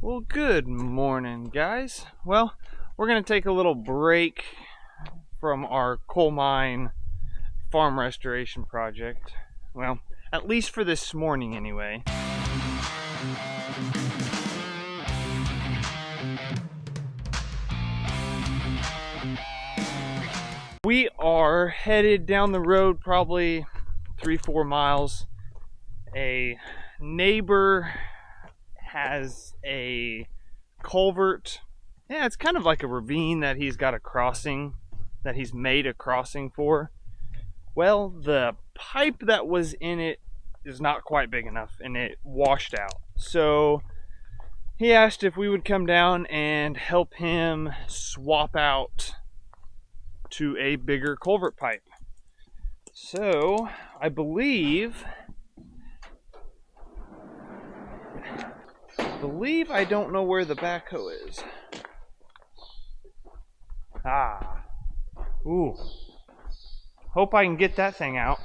Well, good morning, guys. Well, we're going to take a little break from our coal mine farm restoration project. Well, at least for this morning anyway. We are headed down the road probably 3-4 miles. A neighbor has a culvert. Yeah, it's kind of like a ravine that he's got a crossing, that he's made a crossing for. Well, the pipe that was in it is not quite big enough and it washed out. So he asked if we would come down and help him swap out to a bigger culvert pipe. So I believe I don't know where the backhoe is. Ooh. Hope I can get that thing out.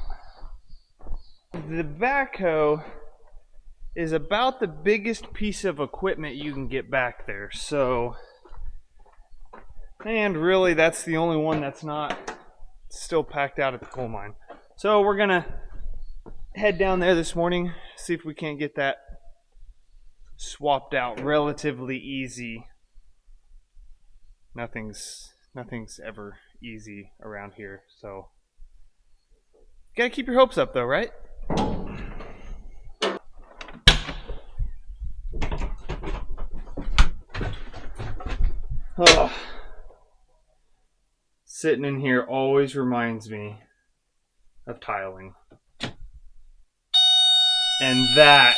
The backhoe is about the biggest piece of equipment you can get back there. So, and really that's the only one that's not still packed out at the coal mine. So we're gonna head down there this morning, see if we can't get that swapped out relatively easy. Nothing's ever easy around here, so gotta keep your hopes up though, right? Oh. Sitting in here always reminds me of tiling. And that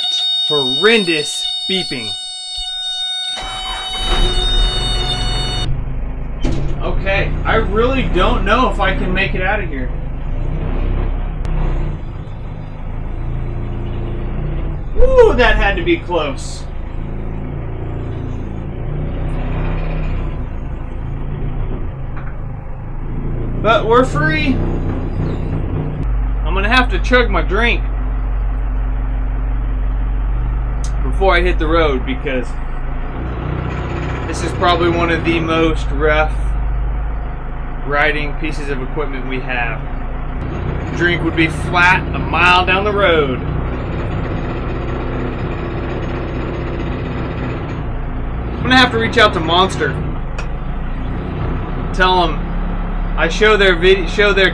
horrendous beeping. Okay, I really don't know if I can make it out of here. Ooh, that had to be close. But we're free. I'm gonna have to chug my drink before I hit the road, because this is probably one of the most rough riding pieces of equipment we have. The drink would be flat a mile down the road. I'm gonna have to reach out to Monster. Tell them I show their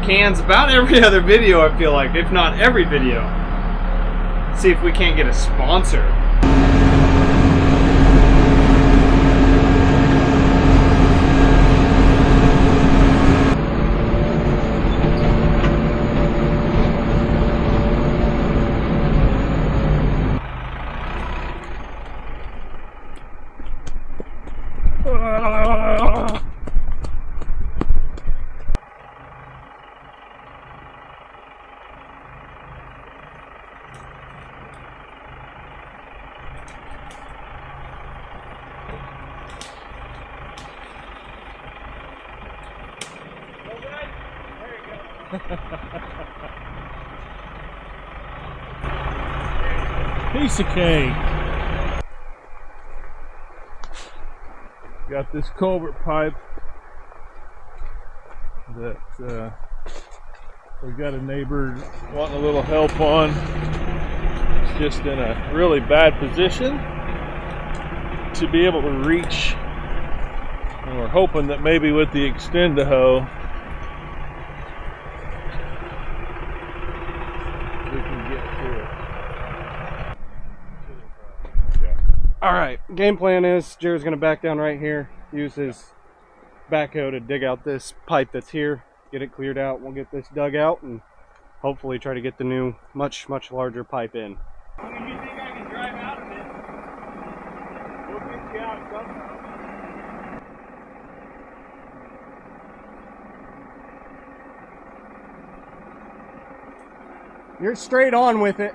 cans about every other video, I feel like, if not every video. See if we can't get a sponsor. Piece of cake. Got this culvert pipe that we got a neighbor wanting a little help on. It's just in a really bad position to be able to reach, and we're hoping that maybe with the extend-a-hoe we can get to it. Alright, game plan is Jared's going to back down right here, use his backhoe to dig out this pipe that's here, get it cleared out. We'll get this dug out and hopefully try to get the new, much larger pipe in. How long do you think I can drive out of it? We'll get you out somehow. You're straight on with it.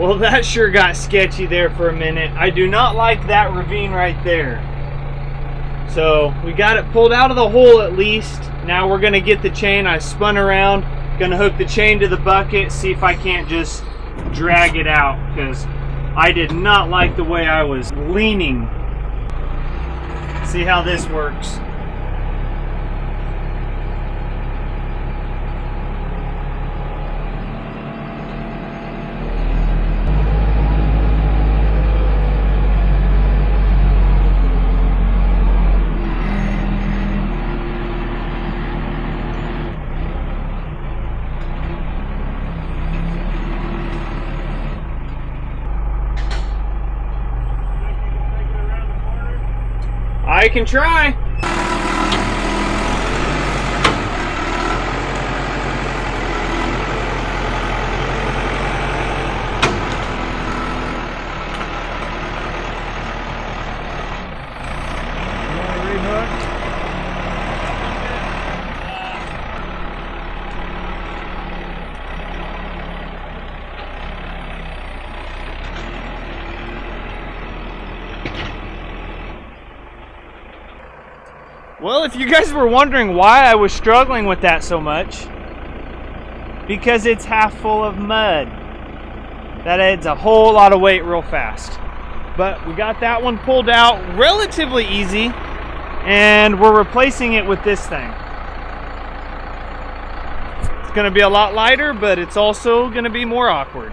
Well, that sure got sketchy there for a minute. I do not like that ravine right there. So we got it pulled out of the hole at least. Now we're gonna get the chain. I spun around, gonna hook the chain to the bucket, see if I can't just drag it out, because I did not like the way I was leaning. See how this works. I can try. Well, if you guys were wondering why I was struggling with that so much, because it's half full of mud. That adds a whole lot of weight real fast. But we got that one pulled out relatively easy, and we're replacing it with this thing. It's going to be a lot lighter, but it's also going to be more awkward.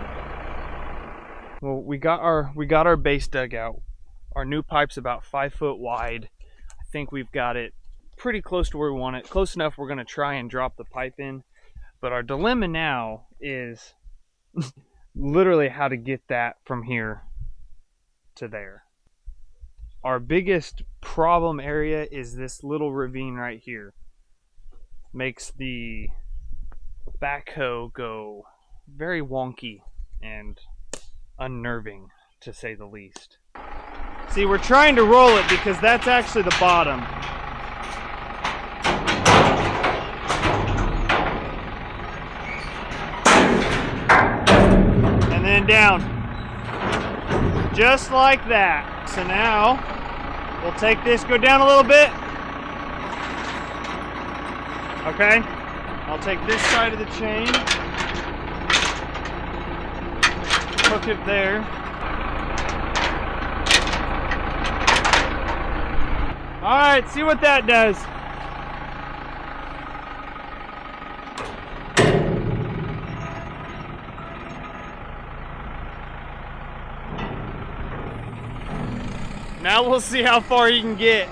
Well, we got our base dug out. Our new pipe's about 5 foot wide. I think we've got it pretty close to where we want it. Close enough we're going to try and drop the pipe in. But our dilemma now is literally how to get that from here to there. Our biggest problem area is this little ravine right here. Makes the backhoe go very wonky and unnerving, to say the least. See, we're trying to roll it because that's actually the bottom. And then down. Just like that. So now, we'll take this, go down a little bit. Okay? I'll take this side of the chain. Hook it there. Alright, see what that does. Now we'll see how far you can get.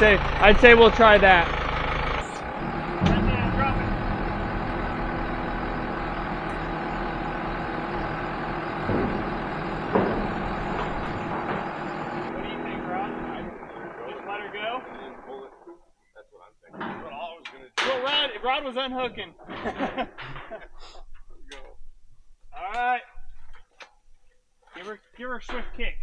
I'd say we'll try that. What do you think, Rod? Just let her go? That's what I'm thinking. That's what I was going to do. Well, Rod was unhooking. Go. Alright. Give her a swift kick.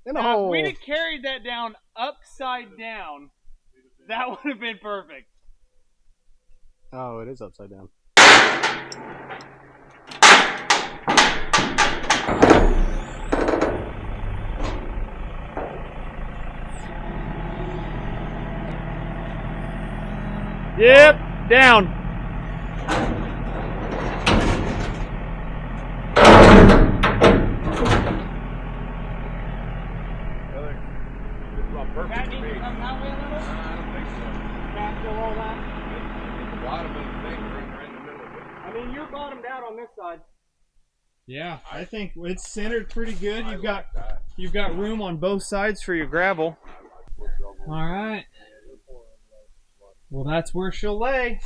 Now, if we'd have carried that down upside down, that would have been perfect. Oh, it is upside down. Yep, down. That needs to come that way a little? I don't think so. Can't go all that? The bottom of the thing right in the middle of it. I mean, you're bottomed out on this side. Yeah, I think it's centered pretty good. You've got room on both sides for your gravel. All right. Well, that's where she'll lay.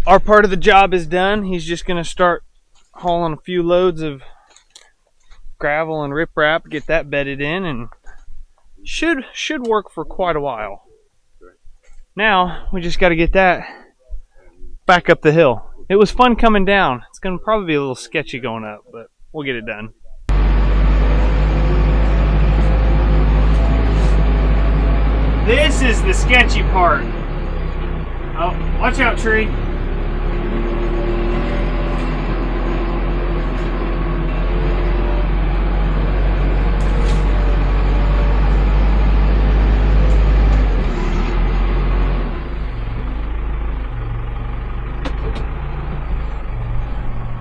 Our part of the job is done. He's just going to start hauling a few loads of gravel and riprap, get that bedded in, and should work for quite a while. Now we just got to get that back up the hill. It was fun coming down. It's going to probably be a little sketchy going up, but we'll get it done. This is the sketchy part. Oh, watch out, tree.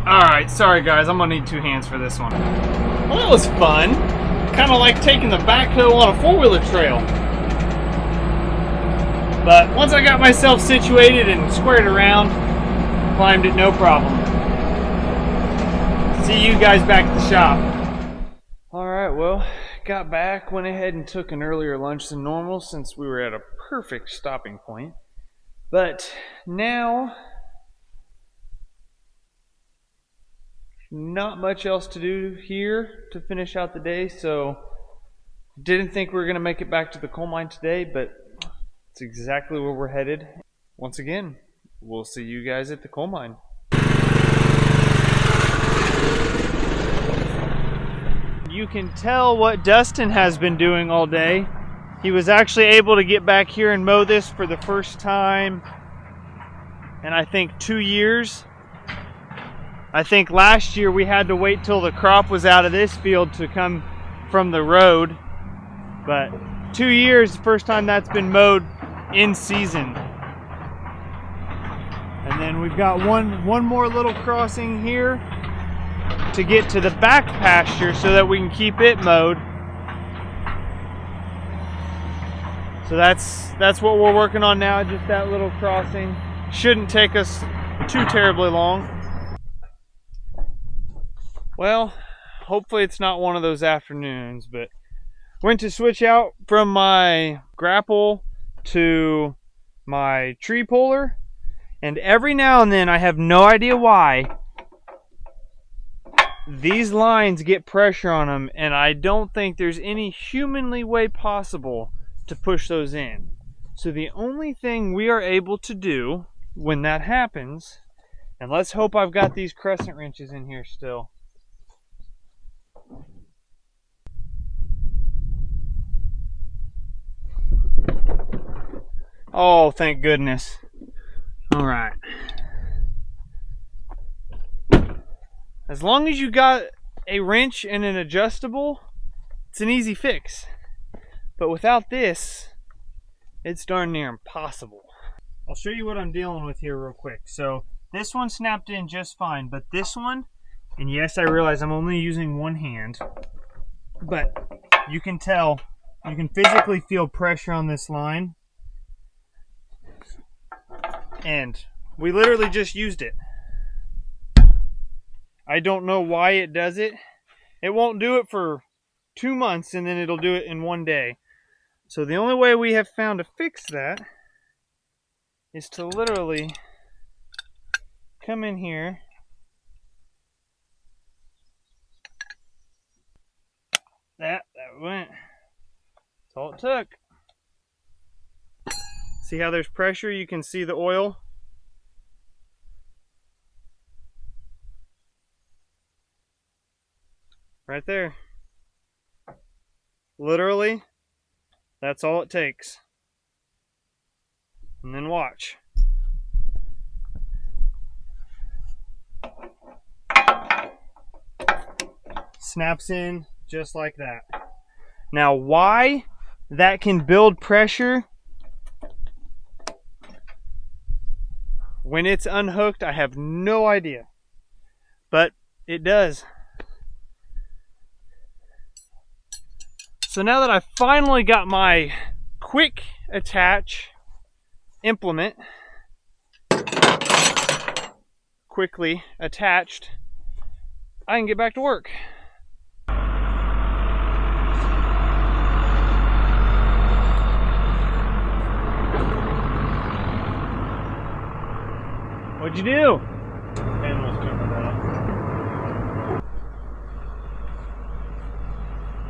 Alright, sorry guys, I'm gonna need 2 hands for this one. Well, that was fun. Kind of like taking the backhoe on a 4-wheeler trail. But once I got myself situated and squared around, climbed it no problem. See you guys back at the shop. Alright, well, got back, went ahead and took an earlier lunch than normal since we were at a perfect stopping point. But now, not much else to do here to finish out the day, so didn't think we were going to make it back to the coal mine today, but it's exactly where we're headed. Once again, we'll see you guys at the coal mine. You can tell what Dustin has been doing all day. He was actually able to get back here and mow this for the first time in I think 2 years. I think last year we had to wait till the crop was out of this field to come from the road. But 2 years, the first time that's been mowed in season. And then we've got one more little crossing here to get to the back pasture so that we can keep it mowed. So that's what we're working on now, just that little crossing. Shouldn't take us too terribly long. Well, hopefully it's not one of those afternoons, but went to switch out from my grapple to my tree puller, and every now and then, I have no idea why, these lines get pressure on them, and I don't think there's any humanly way possible to push those in. So the only thing we are able to do when that happens, and let's hope I've got these crescent wrenches in here still. Oh, thank goodness. All right. As long as you got a wrench and an adjustable, it's an easy fix. But without this, it's darn near impossible. I'll show you what I'm dealing with here real quick. So this one snapped in just fine, but this one, and yes, I realize I'm only using one hand, but you can tell, you can physically feel pressure on this line. And we literally just used it. I don't know why it does it. It won't do it for 2 months and then it'll do it in 1 day. So the only way we have found to fix that is to literally come in here . That went. That's all it took. See how there's pressure? You can see the oil. Right there. Literally, that's all it takes. And then watch. Snaps in just like that. Now, why that can build pressure when it's unhooked, I have no idea. But it does. So now that I finally got my quick attach implement quickly attached, I can get back to work. What'd you do? Pen was coming out.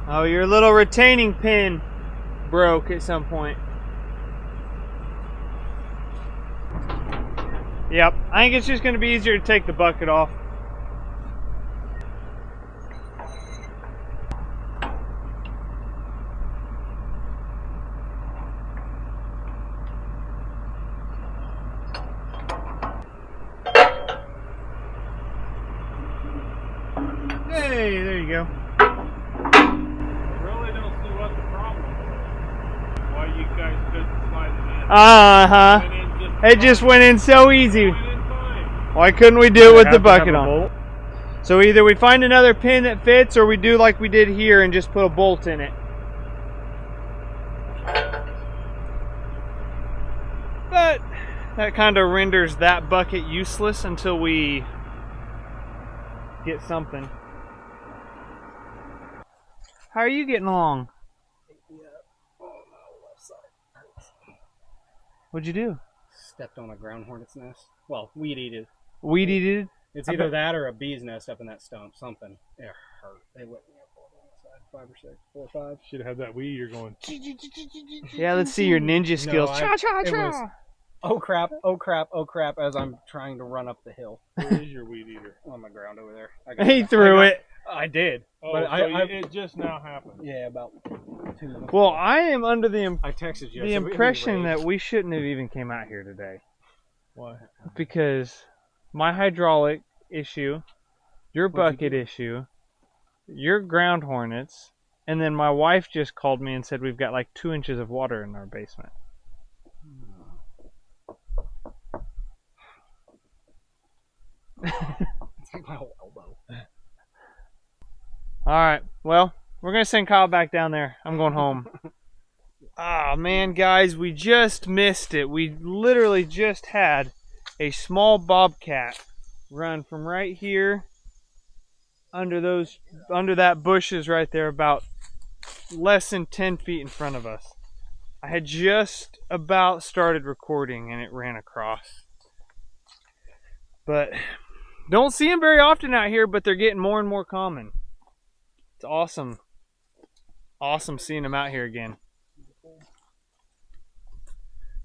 Oh, your little retaining pin broke at some point. Yep, I think it's just going to be easier to take the bucket off. Hey, there you go. I really don't see what the problem was. Why you guys couldn't slide it in. It just went in so easy. Went in fine. Why couldn't we do it with the bucket on? So either we find another pin that fits, or we do like we did here and just put a bolt in it. But that kind of renders that bucket useless until we get something. How are you getting along? What'd you do? Stepped on a ground hornet's nest. Well, weed eated. Weed eated? It's either that or a bee's nest up in that stump. Something. It hurt. They whipped me up all down the side. 5 or 6. 4 or 5. Should have had that weed. You're going. Yeah, let's see your ninja skills. No, it was, oh crap, oh crap, oh crap, as I'm trying to run up the hill. Where is your weed eater? On the ground over there. He threw it. I did. Oh, but so it just now happened. Yeah, about 2 minutes. Well, I am under the I texted you. the impression that we shouldn't have even came out here today. Why? Because my hydraulic issue, your bucket issue, your ground hornets, and then my wife just called me and said we've got like 2 inches of water in our basement. It's like my whole elbow. Alright, well, we're going to send Kyle back down there. I'm going home. Ah, man, guys, we just missed it. We literally just had a small bobcat run from right here under that bushes right there, about less than 10 feet in front of us. I had just about started recording and it ran across. But don't see them very often out here, but they're getting more and more common. It's awesome. Awesome seeing them out here again.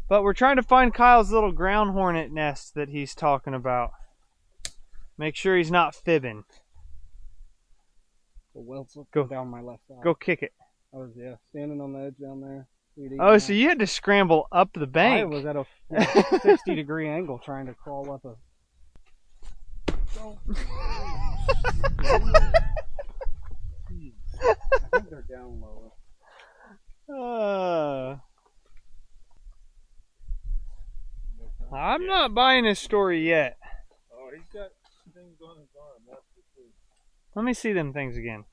But we're trying to find Kyle's little ground hornet nest that he's talking about. Make sure he's not fibbing. The welts Go down my left side. Go kick it. I was, standing on the edge down there. Oh, so you had to scramble up the bank. I was at a 60-degree angle trying to crawl up a... I think they're down lower. I'm not buying his story yet. Oh, he's got things on his arm. That's the truth. Let me see them things again.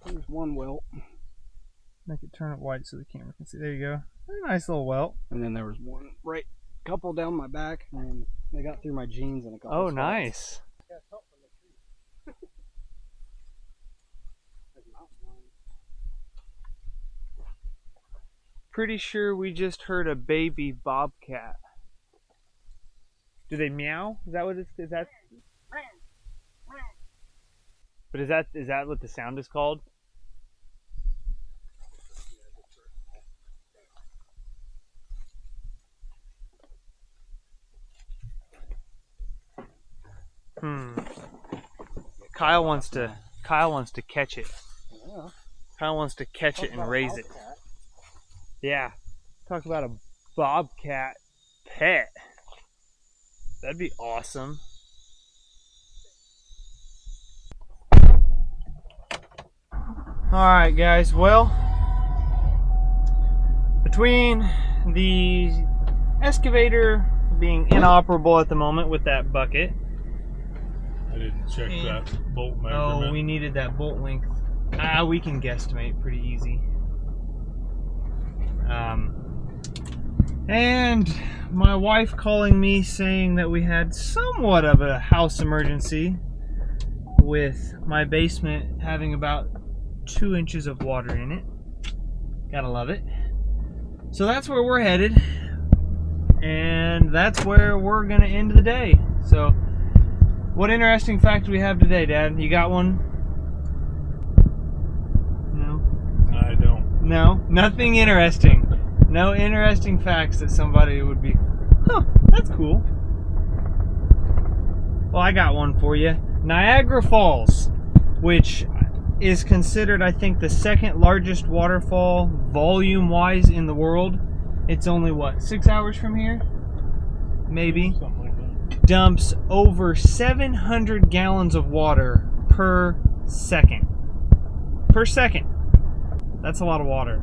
There's one welt. Make it turn it white so the camera can see. There you go. A nice little welt. And then there was one right, couple down my back, and they got through my jeans in a couple. Oh, spots. nice. Pretty sure we just heard a baby bobcat. Do they meow? Is that what it's? Is that? But is that what the sound is called? Kyle wants to catch it. Yeah. Kyle wants to catch it and raise it. Yeah. Talk about a bobcat pet. That'd be awesome. Alright guys, well, between the excavator being inoperable at the moment with that bucket. I didn't check that bolt measurement. Oh, we needed that bolt length. We can guesstimate pretty easy. And my wife calling me saying that we had somewhat of a house emergency with my basement having about 2 inches of water in it. Gotta love it. So that's where we're headed, and that's where we're gonna end the day. So what interesting fact do we have today, Dad? You got one? No? I don't. No? Nothing interesting. No interesting facts that somebody would be, huh, that's cool. Well, I got one for you. Niagara Falls, which is considered, I think, the second largest waterfall volume-wise in the world. It's only, what, 6 hours from here? Maybe. Something like that. Dumps over 700 gallons of water per second. Per second. That's a lot of water.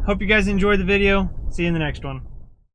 Hope you guys enjoyed the video. See you in the next one.